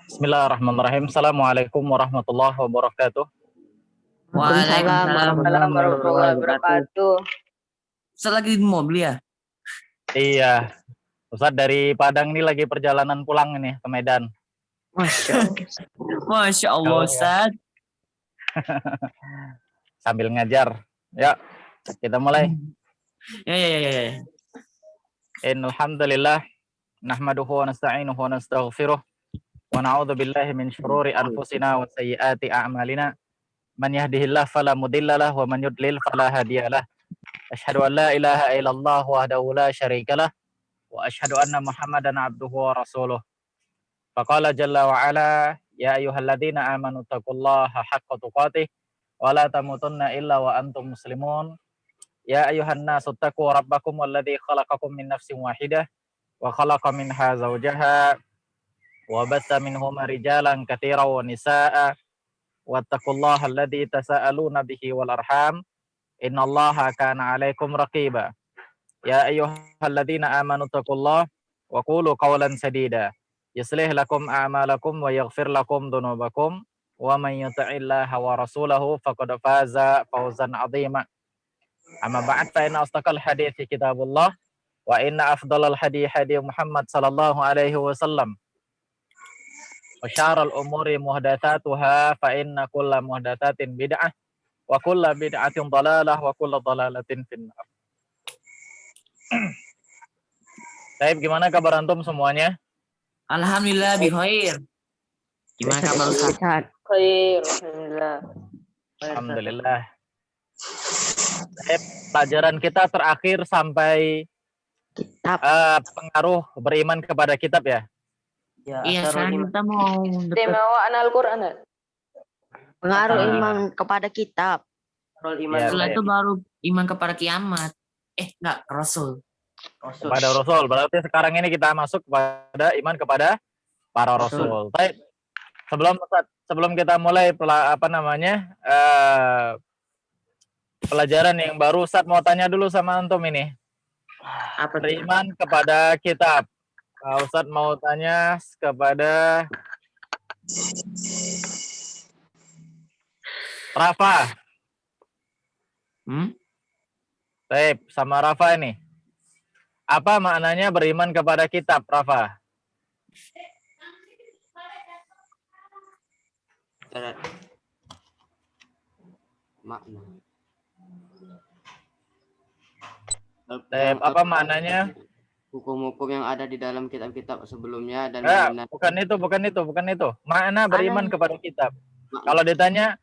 Bismillahirrahmanirrahim. Assalamualaikum warahmatullahi wabarakatuh. Waalaikumsalam warahmatullahi wabarakatuh. Ustaz lagi di mobil ya? Iya, Ustaz dari Padang ini lagi perjalanan pulang ini ke Medan. Masya Allah Ustaz. Sambil ngajar. Ya, kita mulai. Ya. Innalhamdulillah nahmaduhu wa nasta'inuhu wa nastaghfiruh wa na'udzu billahi min syururi anfusina wa sayyiati a'malina. Man yahdihillahu fala mudhillalah wa man yudlil fala hadiyalah. Asyhadu an la ilaha illallah wahdahu la syarikalah wa asyhadu anna Muhammadan abduhu wa rasuluh. Faqala jalla wa ala ya ayyuhalladzina amanu taqullaha haqqa tuqatih wa la tamutunna illa wa antum muslimun. Ya ayyuhan nasu taqu rabbakum alladzi khalaqakum min nafsin wahidah wa khalaqa minha zawjaha wa batha minhuma rijalan katsiran wa nisaa'a wattaqullaha alladzi tasaaluna bihi wal arham innallaha kana 'alaikum raqiba. Ya ayyuhalladzina amanu taqullaha wa qulu qawlan sadida yuslih lakum a'malakum wa yaghfir lakum dhunubakum wa man yuti'illaha wa rasulahu faqad faza fawzan 'azima. Amma ba'd fa inna asdaqal hadithi kitabullah wa inna afdalal hadi Muhammad sallallahu alaihi wasallam. Wa syarrul umuri muhdatsatuha fa inna kulla muhdatsatin bid'ah wa kulla bid'atin dhalalah wa kulla dhalalatin finnar. Baik, gimana kabar antum semuanya? Alhamdulillah bi khair. Gimana kabar Ustaz? Khair, alhamdulillah. Alhamdulillah. Pelajaran kita terakhir sampai Kitab. Pengaruh beriman kepada kitab ya? Iya, sekarang kita mau Temawaan Al-Quran. Pengaruh iman kepada kitab. Ya, setelah itu baru iman kepada kiamat. Enggak, Rasul. Kepada Rasul. Berarti sekarang ini kita masuk kepada iman kepada para Rasul. Baik. Sebelum kita mulai pelajaran yang baru, Ustaz mau tanya dulu sama antum ini. Apa beriman kepada kitab. Ustaz mau tanya kepada Rafa. Baik, sama Rafa ini. Apa maknanya beriman kepada kitab, Rafa? Makna. Apa maknanya? Hukum-hukum yang ada di dalam kitab-kitab sebelumnya dan bukan itu. Makna beriman kepada kitab. Kalau ditanya,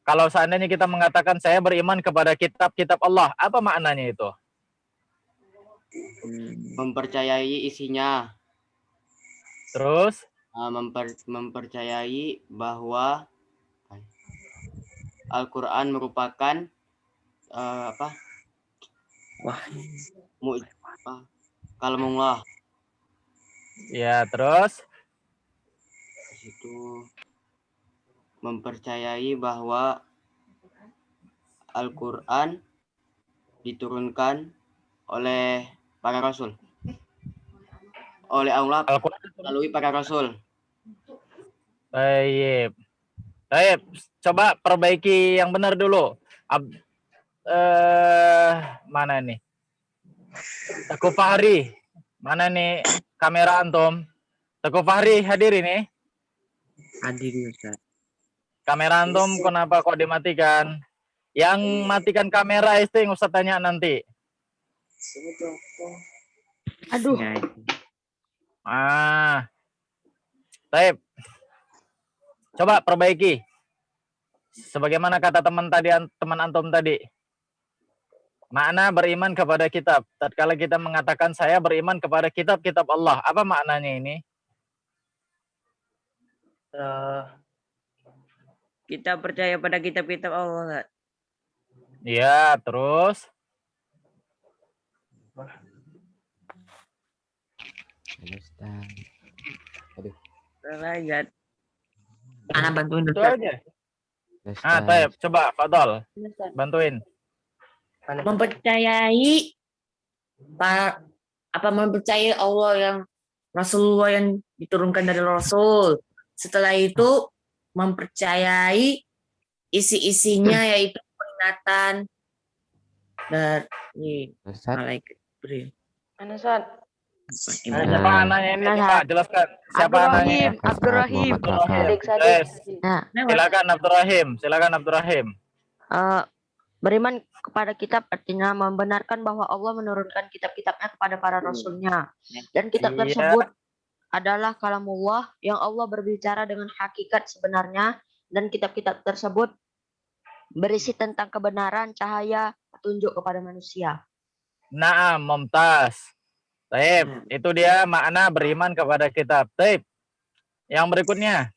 kalau seandainya kita mengatakan saya beriman kepada kitab Allah, apa maknanya itu? Mempercayai isinya. Terus? Mempercayai bahwa Al-Quran merupakan kalamullah. Ya, terus? Itu mempercayai bahwa Al-Quran diturunkan oleh para rasul. Oleh Allah melalui para rasul. Baik. Coba perbaiki yang benar dulu. Mana nih? Teguh Fahri. Mana nih kamera antum? Teguh Fahri hadir ini? Hadir Ustaz. Kamera antum kenapa kok dimatikan? Yang matikan kamera itu yang Ustaz tanya nanti. Aduh. Baik. Coba perbaiki. Sebagaimana kata teman antum tadi. Makna beriman kepada kitab. Tatkala kita mengatakan saya beriman kepada kitab Allah. Apa maknanya ini? Kita percaya pada kitab-kitab Allah. Ya, terus? Derajat. Ana bantuin Itu Ustaz. aja. Taib, coba Fadol bantuin. Mempercayai mempercayai Allah yang Rasulullah yang diturunkan dari Rasul. Setelah itu mempercayai isi-isinya yaitu peringatan dari Ustaz. malaikat Jibril. Mana Sat? Siapa anaknya ini? Coba jelaskan. Siapa anaknya? Abdurrahim. Yes. Nah, Silakan Abdurrahim. beriman kepada kitab artinya membenarkan bahwa Allah menurunkan kitab-kitabnya kepada para rasulnya. Dan kitab Iya. tersebut adalah kalamullah yang Allah berbicara dengan hakikat sebenarnya, dan kitab-kitab tersebut berisi tentang kebenaran, cahaya, petunjuk kepada manusia. Naam, mumtaz. Taib, itu dia makna beriman kepada kitab. Taib. Yang berikutnya.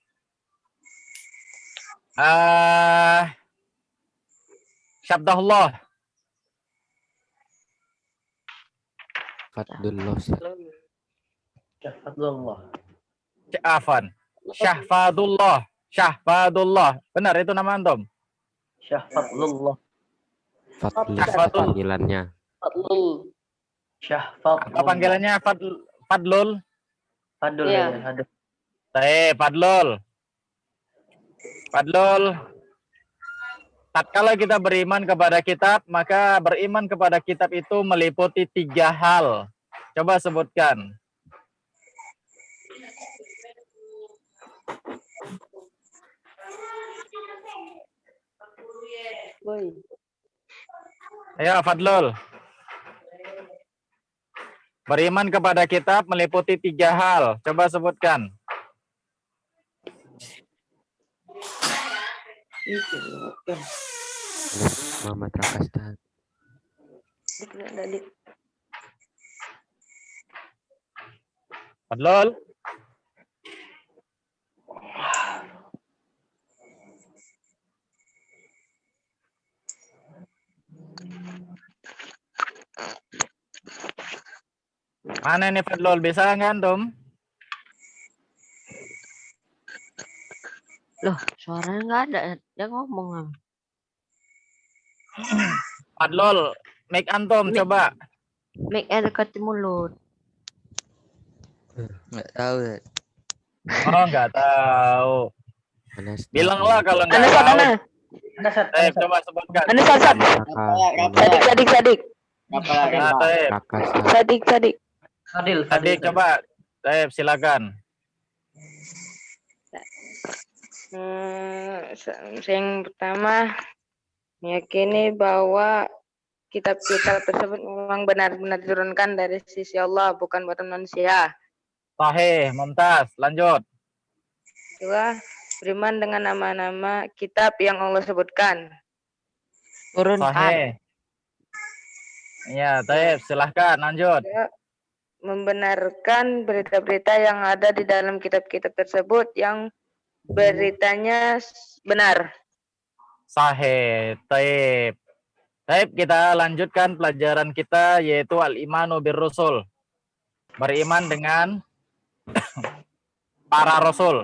Syabdahullah. Fadlullah. Ustaz. Afan. Syahfadullah. Syahfadullah. Benar itu nama antum? Syahfadlullah. Fadlul Syahfadul. panggilannya. Fadlul. Syahfadlullah. Apa panggilannya? Fadlul. Fadlul Iya. ya. Aduh. Fadlul. Fadlul. Tatkala kita beriman kepada kitab, maka beriman kepada kitab itu meliputi 3 hal. Coba sebutkan. Ayo Fadlul. Beriman kepada kitab meliputi 3 hal. Coba sebutkan. Muhammad Raka Ustaz. Fadlul. Mana ini Fadlul? Bisa nggak antum? Loh, suaranya nggak ada. Dia ngomong. Fadlul, mic antum coba. Mic-nya dekat mulut. Nggak tahu. Oh, nggak tahu. Mana Ustaz? Bilanglah kalau nggak Mana Sat? tahu. Mana? Ada Sat. Coba sebutkan. Mana Sat? Sat? Sadik. Nah, Taib. Raka Ustaz. Sadik. Fadil. Adik coba. Taib, silakan. Yang pertama, meyakini bahwa kitab-kitab tersebut memang benar-benar diturunkan dari sisi Allah, bukan buatan manusia. Sahih, mumtaz. Lanjut. Kedua, beriman dengan nama-nama kitab yang Allah sebutkan. Turunkan. Sahih. Ya, Taib, silahkan lanjut. Kedua, membenarkan berita-berita yang ada di dalam kitab-kitab tersebut yang beritanya benar. Sahih, Taib. Taib, kita lanjutkan pelajaran kita yaitu al-imanu bir-rusul. Beriman dengan para rasul.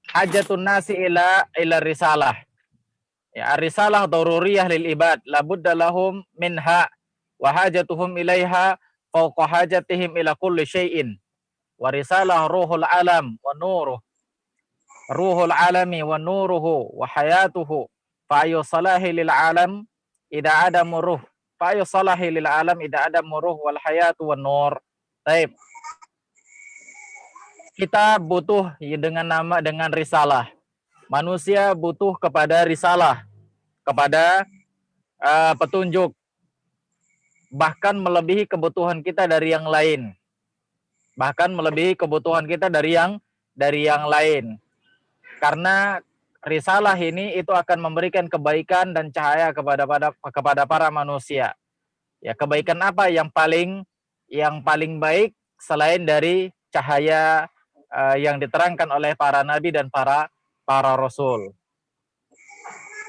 Hajatun nasi ila risalah. Ya, risalah daruriyah lil ibad, labudda lahum minha wa hajatuhum ilaiha fawqa hajatihim ila kulli syai'in. Wa risalah ruhul alam wa nuruh. Ruhul alami wa nuruhu wa hayatuhu. Fa ayu salahi lil alam idza adamu ruh. Fa ayu salahi lil alam idza adamu ruh wal hayatu wan nur. Baik. Kita butuh dengan risalah. Manusia butuh kepada risalah, kepada petunjuk, bahkan melebihi kebutuhan kita dari yang lain. Bahkan melebihi kebutuhan kita dari yang lain. Karena risalah ini itu akan memberikan kebaikan dan cahaya kepada para manusia. Ya, kebaikan apa yang paling baik selain dari cahaya yang diterangkan oleh para nabi dan para rasul.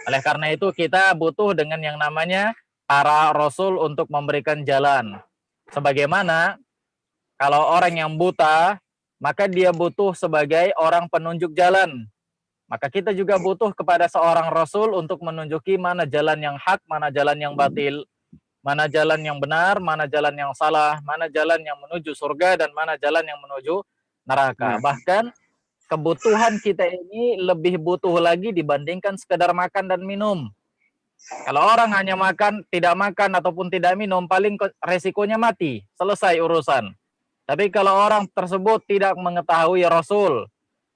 Oleh karena itu kita butuh dengan yang namanya para rasul untuk memberikan jalan. Sebagaimana kalau orang yang buta, maka dia butuh sebagai orang penunjuk jalan. Maka kita juga butuh kepada seorang rasul untuk menunjuki mana jalan yang hak, mana jalan yang batil, mana jalan yang benar, mana jalan yang salah, mana jalan yang menuju surga, dan mana jalan yang menuju neraka. Bahkan kebutuhan kita ini lebih butuh lagi dibandingkan sekedar makan dan minum. Kalau orang hanya makan, tidak makan, ataupun tidak minum, paling resikonya mati. Selesai urusan. Tapi kalau orang tersebut tidak mengetahui Rasul,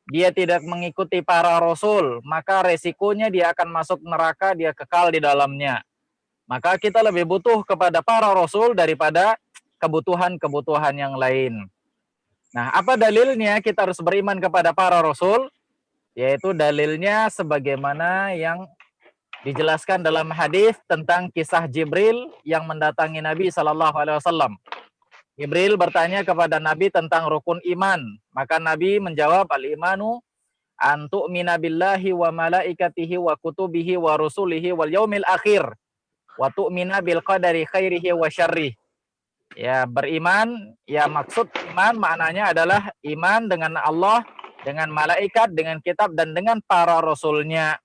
dia tidak mengikuti para Rasul, maka resikonya dia akan masuk neraka, dia kekal di dalamnya. Maka kita lebih butuh kepada para Rasul daripada kebutuhan-kebutuhan yang lain. Nah, apa dalilnya kita harus beriman kepada para Rasul? Yaitu dalilnya sebagaimana yang dijelaskan dalam hadis tentang kisah Jibril yang mendatangi Nabi SAW. Jibril bertanya kepada Nabi tentang rukun iman. Maka Nabi menjawab, al-imanu an tu'mina billahi wa malaikatihi wa kutubihi wa rusulihi wal yaumil akhir wa tu'mina bil qadari khairihi wa syarrih. Ya, beriman, ya maksud iman maknanya adalah iman dengan Allah, dengan malaikat, dengan kitab, dan dengan para rasulnya.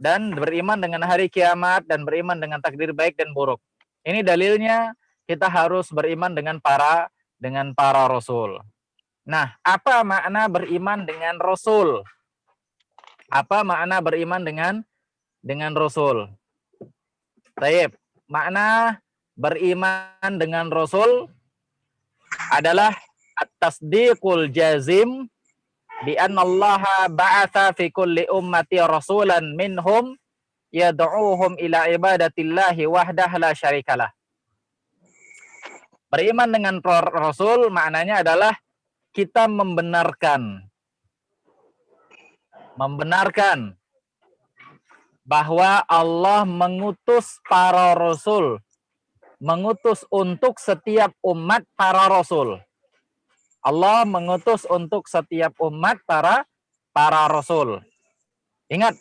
Dan beriman dengan hari kiamat, dan beriman dengan takdir baik dan buruk. Ini dalilnya kita harus beriman dengan para rasul. Nah, apa makna beriman dengan rasul? Apa makna beriman dengan rasul? Baik, makna beriman dengan rasul adalah at-tasdiqul jazim bi anna Allah ba'atha fi kulli ummati rasulan minhum yad'uuhum ila ibadatillahi wahdah la syarikalah. Beriman dengan Rasul maknanya adalah kita membenarkan bahwa Allah mengutus para Rasul, mengutus untuk setiap umat para Rasul. Allah mengutus untuk setiap umat para Rasul. Ingat,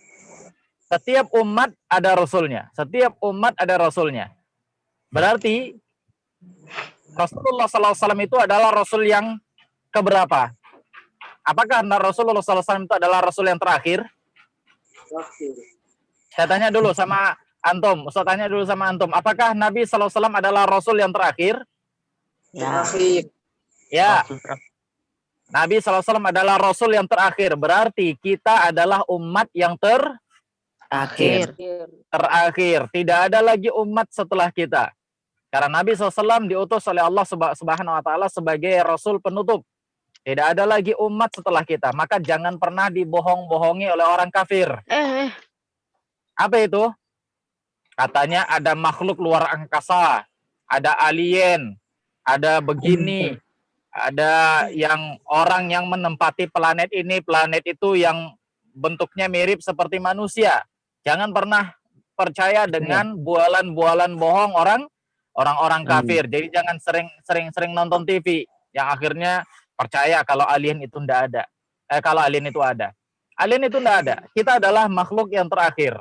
setiap umat ada Rasulnya. Setiap umat ada Rasulnya. Berarti Rasulullah SAW itu adalah Rasul yang keberapa? Apakah Rasulullah SAW itu adalah Rasul yang terakhir? Saya tanya dulu sama Antum. Ustaz tanya dulu sama Antum. Apakah Nabi SAW adalah Rasul yang terakhir? Ya. Nabi SAW adalah Rasul yang terakhir. Berarti kita adalah umat yang terakhir. Tidak ada lagi umat setelah kita. Karena Nabi SAW diutus oleh Allah Subhanahu wa Ta'ala sebagai Rasul penutup. Tidak ada lagi umat setelah kita. Maka jangan pernah dibohong-bohongi oleh orang kafir. Apa itu? Katanya ada makhluk luar angkasa, ada alien, ada begini, ada yang orang yang menempati planet ini, planet itu yang bentuknya mirip seperti manusia. Jangan pernah percaya dengan bualan-bualan bohong orang-orang kafir. Jadi jangan sering nonton TV yang akhirnya percaya kalau alien itu tidak ada. Kalau alien itu ada. Alien itu tidak ada. Kita adalah makhluk yang terakhir.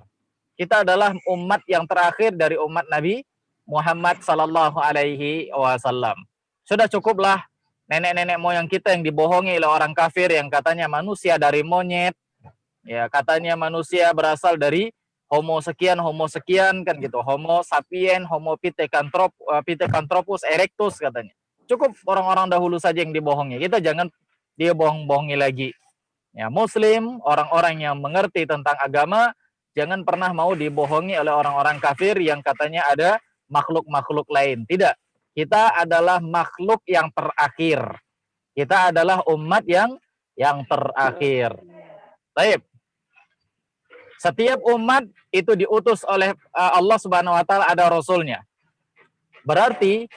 Kita adalah umat yang terakhir dari umat Nabi Muhammad sallallahu alaihi wasallam. Sudah cukuplah nenek-nenek moyang kita yang dibohongi oleh orang kafir yang katanya manusia dari monyet. Ya, katanya manusia berasal dari homo sekian kan gitu. Homo sapien, homo pithecanthropus erectus katanya. Cukup orang-orang dahulu saja yang dibohongi. Kita jangan dia bohong-bohongi lagi. Ya, Muslim, orang-orang yang mengerti tentang agama, jangan pernah mau dibohongi oleh orang-orang kafir yang katanya ada makhluk-makhluk lain. Tidak. Kita adalah makhluk yang terakhir. Kita adalah umat yang terakhir. Baik. Setiap umat itu diutus oleh Allah Subhanahu wa Ta'ala, ada rasulnya. Berarti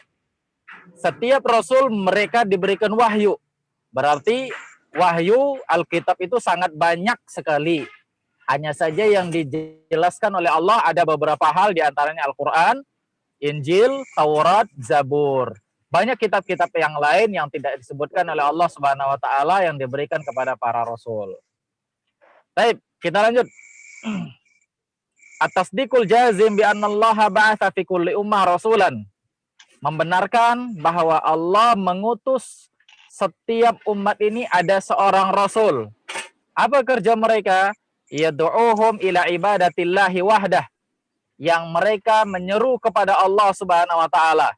setiap rasul mereka diberikan wahyu. Berarti wahyu Alkitab itu sangat banyak sekali. Hanya saja yang dijelaskan oleh Allah ada beberapa hal, diantaranya Al-Quran, Injil, Taurat, Zabur. Banyak kitab-kitab yang lain yang tidak disebutkan oleh Allah Subhanahu wa Ta'ala yang diberikan kepada para rasul. Baik, kita lanjut. At-tasdiqul jazim bi anna Allah ba'atha fi kulli ummah rasulan. Membenarkan bahwa Allah mengutus setiap umat ini ada seorang rasul. Apa kerja mereka? yad'uuhum ila ibadatillahi wahdah, yang mereka menyeru kepada Allah Subhanahu wa taala.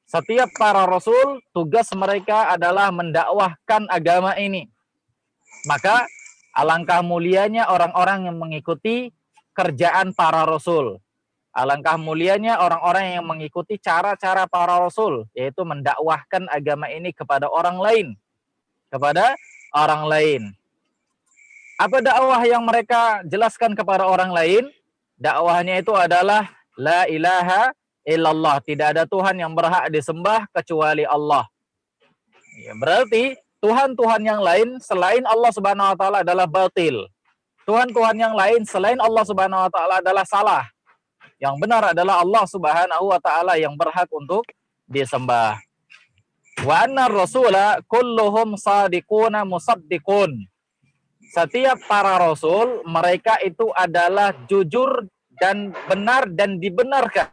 Setiap para rasul tugas mereka adalah mendakwahkan agama ini. Maka alangkah mulianya orang-orang yang mengikuti kerjaan para rasul. Alangkah mulianya orang-orang yang mengikuti cara-cara para rasul, yaitu mendakwahkan agama ini kepada orang lain. Kepada orang lain. Apa dakwah yang mereka jelaskan kepada orang lain? Dakwahnya itu adalah la ilaha illallah. Tidak ada Tuhan yang berhak disembah kecuali Allah. Ya, berarti Tuhan-Tuhan yang lain selain Allah Subhanahu wa taala adalah batil. Tuhan-Tuhan yang lain selain Allah Subhanahu wa taala adalah salah. Yang benar adalah Allah Subhanahu wa taala yang berhak untuk disembah. Wa anna rasula kulluhum sadiquna musaddiqun. Setiap para rasul mereka itu adalah jujur dan benar dan dibenarkan.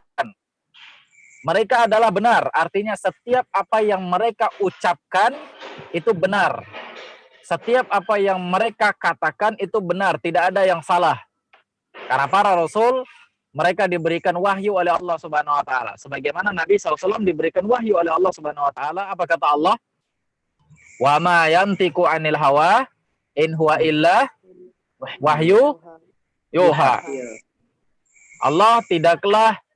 Mereka adalah benar, artinya setiap apa yang mereka ucapkan itu benar. Setiap apa yang mereka katakan itu benar, tidak ada yang salah. Karena para rasul mereka diberikan wahyu oleh Allah Subhanahu wa taala. Sebagaimana Nabi SAW diberikan wahyu oleh Allah Subhanahu wa taala, apa kata Allah? Wa ma yantiqu 'anil hawa in huwa illa wahyu yuha. Allah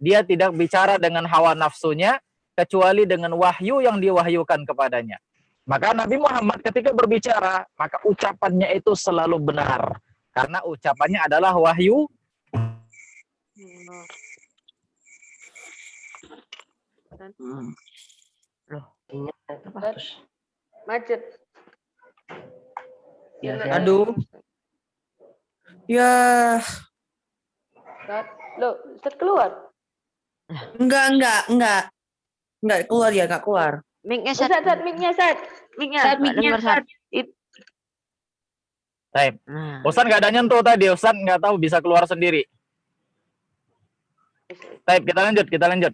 dia tidak bicara dengan hawa nafsunya kecuali dengan wahyu yang diwahyukan kepadanya. Maka Nabi Muhammad ketika berbicara, maka ucapannya itu selalu benar. Karena ucapannya adalah wahyu. Macet. Aduh. Ya, Loh, Ustaz keluar. enggak keluar ya, enggak keluar. Mic-nya Ustaz, mic-nya, Ustaz. Mic-nya nggak dengar, Sat. Baik. Nah. Ustaz nggak ada nyentuh tadi, Ustaz nggak tahu bisa keluar sendiri. Baik, kita lanjut. Kita lanjut.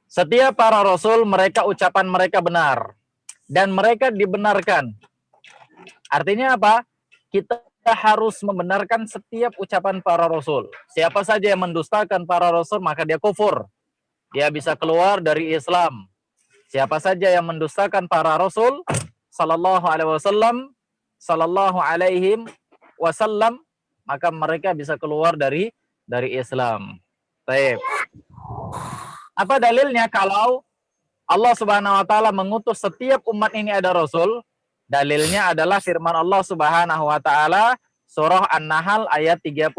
Setiap para rasul mereka ucapan mereka benar dan mereka dibenarkan. Artinya apa? Kita harus membenarkan setiap ucapan para rasul. Siapa saja yang mendustakan para rasul maka dia kufur. Dia bisa keluar dari Islam. Siapa saja yang mendustakan para rasul sallallahu alaihi wasallam maka mereka bisa keluar dari Islam. Baik. Apa dalilnya kalau Allah Subhanahu wa taala mengutus setiap umat ini ada rasul? Dalilnya adalah firman Allah Subhanahu wa taala surah An-Nahl ayat 36.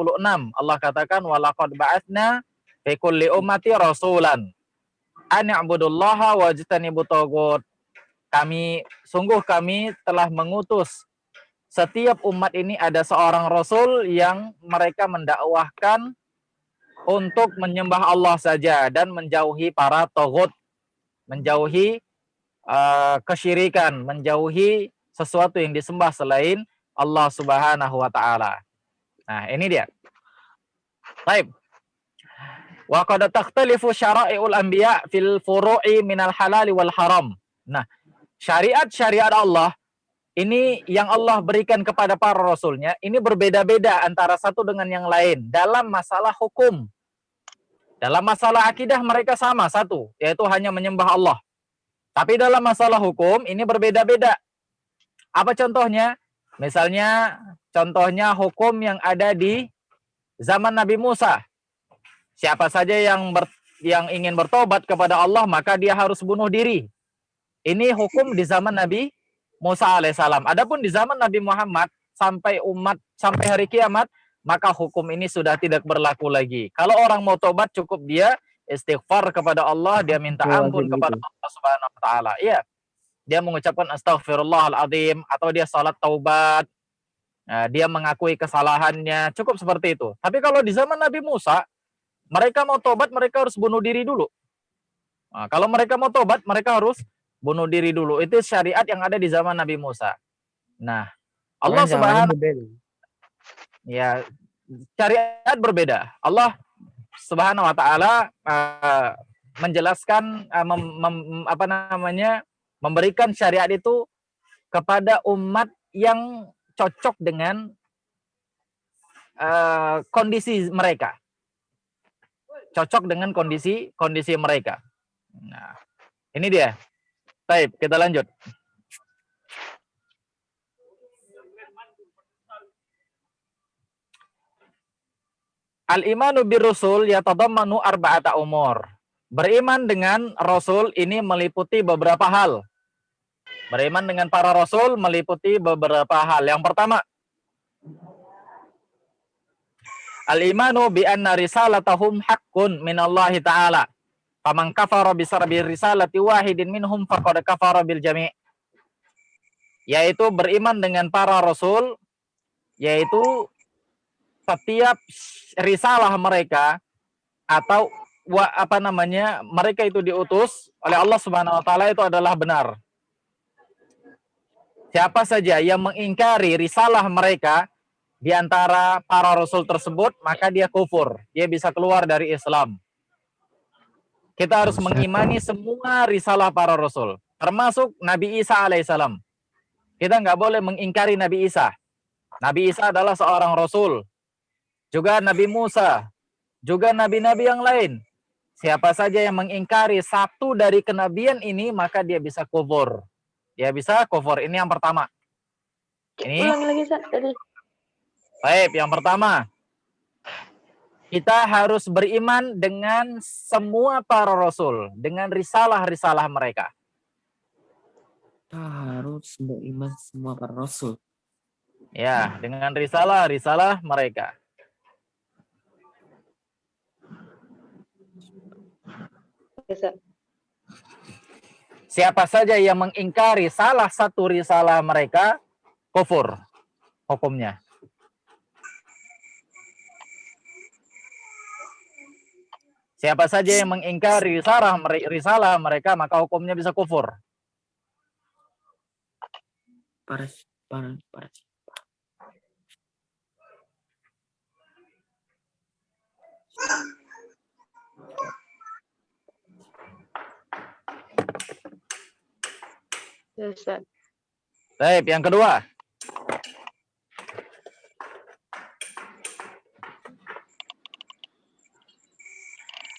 Allah katakan walaqad ba'atsna fi kulli ummati rasulan an i'budullaha wajtanibut taghut. Kami telah mengutus setiap umat ini ada seorang rasul yang mereka mendakwahkan untuk menyembah Allah saja dan menjauhi para taghut, menjauhi kesyirikan, menjauhi sesuatu yang disembah selain Allah Subhanahu wa taala. Nah, ini dia. Baik. Wa qad takhtalifu syara'i'ul anbiya fil furu'i minal halal wal haram. Nah, syariat Allah ini yang Allah berikan kepada para rasulnya, ini berbeda-beda antara satu dengan yang lain dalam masalah hukum. Dalam masalah akidah mereka sama satu, yaitu hanya menyembah Allah. Tapi dalam masalah hukum ini berbeda-beda. Apa contohnya? Misalnya contohnya hukum yang ada di zaman Nabi Musa. Siapa saja yang ingin bertobat kepada Allah maka dia harus bunuh diri. Ini hukum di zaman Nabi Musa alaihissalam. Adapun di zaman Nabi Muhammad sampai hari kiamat, maka hukum ini sudah tidak berlaku lagi. Kalau orang mau tobat cukup dia istighfar kepada Allah, dia minta ampun kepada Allah Subhanahu wa taala. Iya. Dia mengucapkan astaghfirullahaladzim atau dia salat taubat. Nah, dia mengakui kesalahannya, cukup seperti itu. Tapi kalau di zaman Nabi Musa, mereka mau tobat mereka harus bunuh diri dulu. Nah, kalau mereka mau tobat mereka harus bunuh diri dulu. Itu syariat yang ada di zaman Nabi Musa. Nah, Allah Subhanahu ya syariat berbeda. Allah Subhanahu wa taala menjelaskan memberikan syariat itu kepada umat yang cocok dengan kondisi mereka. Cocok dengan kondisi mereka. Nah, ini dia. Baik, kita lanjut. Al-imanu bir-rusul yatadammanu arba'ata umur. Beriman dengan Rasul ini meliputi beberapa hal. Beriman dengan para Rasul meliputi beberapa hal. Yang pertama, al-imanu bi anna risalatahum haqqun minallahi ta'ala. Faman kafara bisarbi risalati wahidin minhum faqad kafara bil jami'. Yaitu beriman dengan para Rasul, yaitu setiap risalah mereka atau mereka itu diutus oleh Allah Subhanahu wa taala itu adalah benar. Siapa saja yang mengingkari risalah mereka di antara para rasul tersebut, maka dia kufur. Dia bisa keluar dari Islam. Kita harus mengimani semua risalah para rasul, termasuk Nabi Isa alaihissalam. Kita nggak boleh mengingkari Nabi Isa. Nabi Isa adalah seorang rasul. Juga Nabi Musa, juga nabi-nabi yang lain. Siapa saja yang mengingkari satu dari kenabian ini, maka dia bisa kufur. Dia bisa kufur. Ini yang pertama. Ini. Ulangi lagi, Ustaz, tadi. Baik, yang pertama. Kita harus beriman dengan semua para rasul, dengan risalah-risalah mereka. Kita harus beriman semua para rasul. Ya, dengan risalah-risalah mereka. Ustaz. Siapa saja yang mengingkari salah satu risalah mereka, kufur hukumnya. Siapa saja yang mengingkari risalah mereka, maka hukumnya bisa kufur. Para. Ustaz. Baik, yang kedua.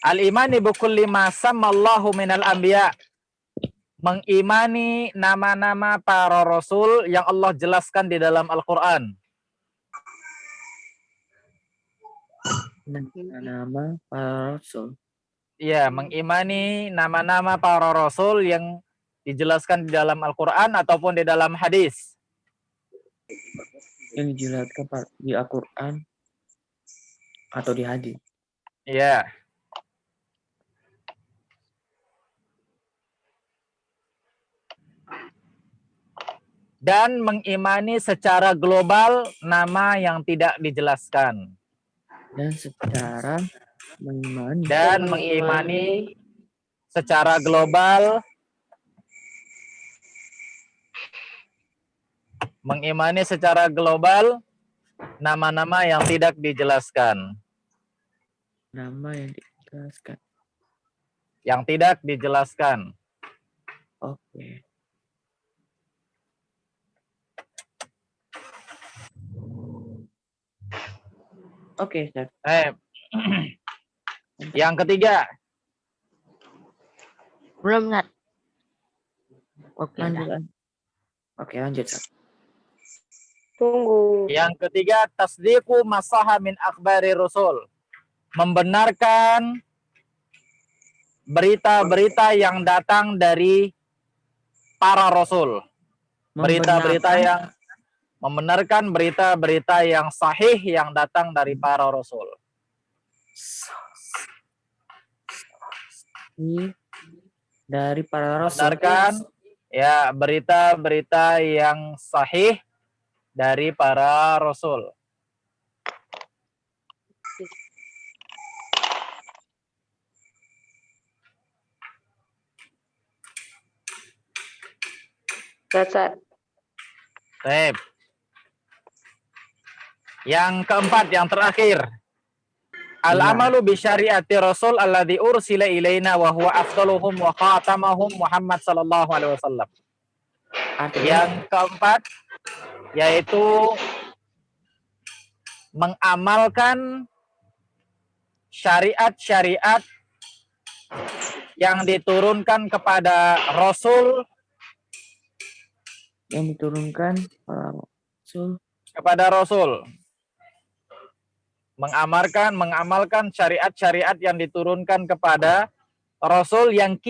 Al-imani bikulli ma sammallahu minal anbiya. Mengimani nama-nama para rasul yang Allah jelaskan di dalam Al-Qur'an. Nama para rasul. Ya, mengimani nama-nama para rasul yang dijelaskan di dalam Al-Qur'an ataupun di dalam hadis. Yang dijelaskan di Al-Quran atau di hadis. Ya. Dan mengimani secara global nama yang tidak dijelaskan. Dan secara mengimani. Dan mengimani secara global. Mengimani secara global nama-nama yang tidak dijelaskan. Nama yang dijelaskan. Yang tidak dijelaskan. Oke. Oke, Ustaz. Yang ketiga. Belum, Nat. Oke, Lanjut. Oke, lanjut, Ustaz. Tunggu. Yang ketiga, tasdiqu masaha min akhbari rasul. Membenarkan berita-berita yang datang dari para rasul. Berita-berita yang membenarkan berita-berita yang sahih yang datang dari para rasul. Dari para rasul. Membenarkan ya berita-berita yang sahih dari para rasul. Ustaz. Baik. Yang keempat, yang terakhir. Al-amalu bi syariati Rasul alladzi ursila ilaina wa huwa afdaluhum wa khatamahum Muhammad sallallahu alaihi wasallam. Artinya Yang keempat yaitu mengamalkan syariat-syariat yang diturunkan kepada Rasul yang diturunkan para Rasul kepada Rasul. Mengamalkan syariat-syariat yang diturunkan kepada Rasul yang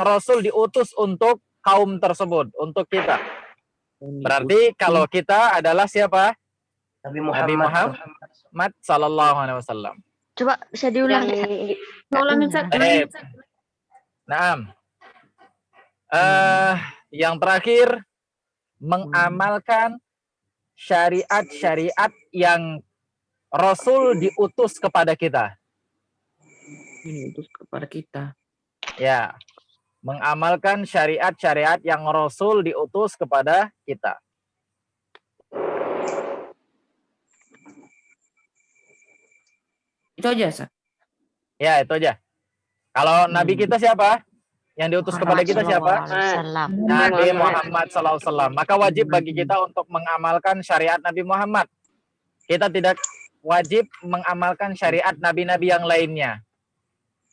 Rasul diutus untuk kaum tersebut, untuk kita. Berarti kalau kita adalah siapa? Nabi Nabi Muhammad sallallahu alaihi wasallam. Coba bisa diulang. Ulangin Sat. Naam. Yang terakhir mengamalkan syariat-syariat yang Rasul diutus kepada kita. diutus kepada kita. Ya. Mengamalkan syariat-syariat yang Rasul diutus kepada kita. Itu aja, Sat. Ya, itu aja. Kalau Nabi kita siapa? Yang diutus kepada kita siapa? Nabi Muhammad SAW. Maka wajib bagi kita untuk mengamalkan syariat Nabi Muhammad. Kita tidak wajib mengamalkan syariat nabi-nabi yang lainnya.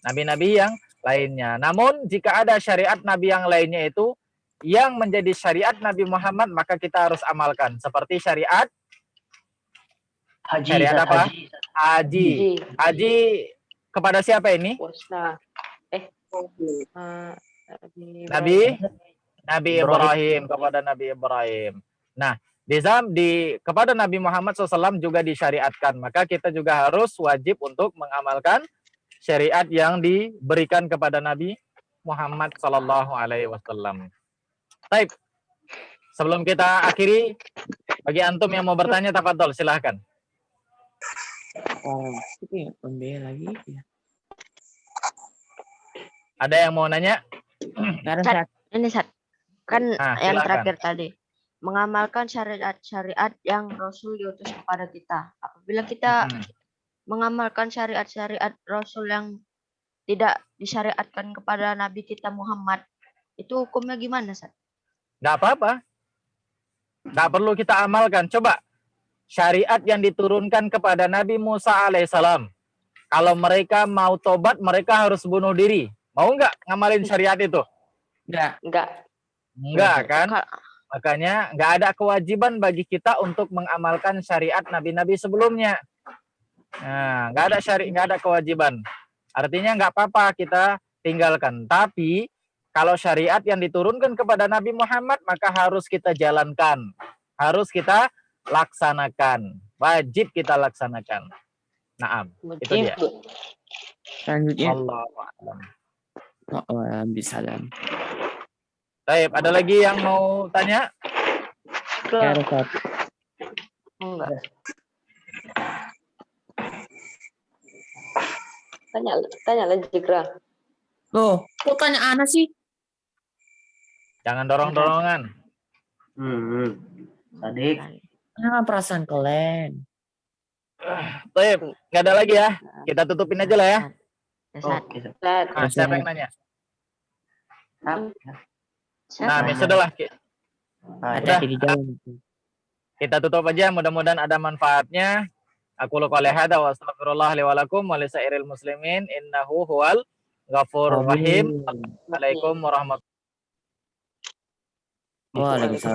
Nabi-nabi yang lainnya. Namun jika ada syariat nabi yang lainnya itu yang menjadi syariat Nabi Muhammad, maka kita harus amalkan. Seperti syariat Haji. syariat Sat, apa? haji. Haji kepada siapa ini? Nabi Ibrahim, kepada Nabi Ibrahim. Nah, kepada Nabi Muhammad SAW juga disyariatkan. Maka kita juga harus wajib untuk mengamalkan syariat yang diberikan kepada Nabi Muhammad SAW. Baik. Sebelum kita akhiri, bagi antum yang mau bertanya, tafadhol, silahkan. Itu ya pembela lagi ya. Ada yang mau nanya? Sat. Ini Sat. Kan yang silakan. terakhir tadi. Mengamalkan syariat-syariat yang Rasul diutus kepada kita. Apabila kita mengamalkan syariat-syariat Rasul yang tidak disyariatkan kepada Nabi kita Muhammad, itu hukumnya gimana, Sat? Nggak apa-apa. Nggak perlu kita amalkan. Coba syariat yang diturunkan kepada Nabi Musa alaihissalam. Kalau mereka mau tobat, mereka harus bunuh diri. Mau nggak ngamalin syariat itu? Enggak kan? Makanya nggak ada kewajiban bagi kita untuk mengamalkan syariat nabi-nabi sebelumnya. Nah, nggak ada kewajiban. Artinya nggak apa-apa kita tinggalkan. Tapi kalau syariat yang diturunkan kepada Nabi Muhammad, maka harus kita jalankan. Harus kita laksanakan. Wajib kita laksanakan. Naam. Itu dia. Selanjutnya. Allahu a'lam. Bisalam. Baik, ada lagi yang mau tanya? Ya, Sat. Enggak. Tanya lagi, Jikra. Loh, kok tanya Ana sih? Jangan dorong-dorongan. Sadik. Kenapa perasaan kalian? Baik, nggak ada lagi ya. Kita tutupin aja lah ya. Oke, Sat. Siapa yang nanya? Nah, Nanya. sudahlah. Ada di jalan. Kita tutup aja, mudah-mudahan ada manfaatnya. Aku qouli hadza wa astaghfirullah li wa lakum wa lisairil muslimin innahu huwal ghafurur rahim. Assalamualaikum warahmatullahi Waalaikumsalam.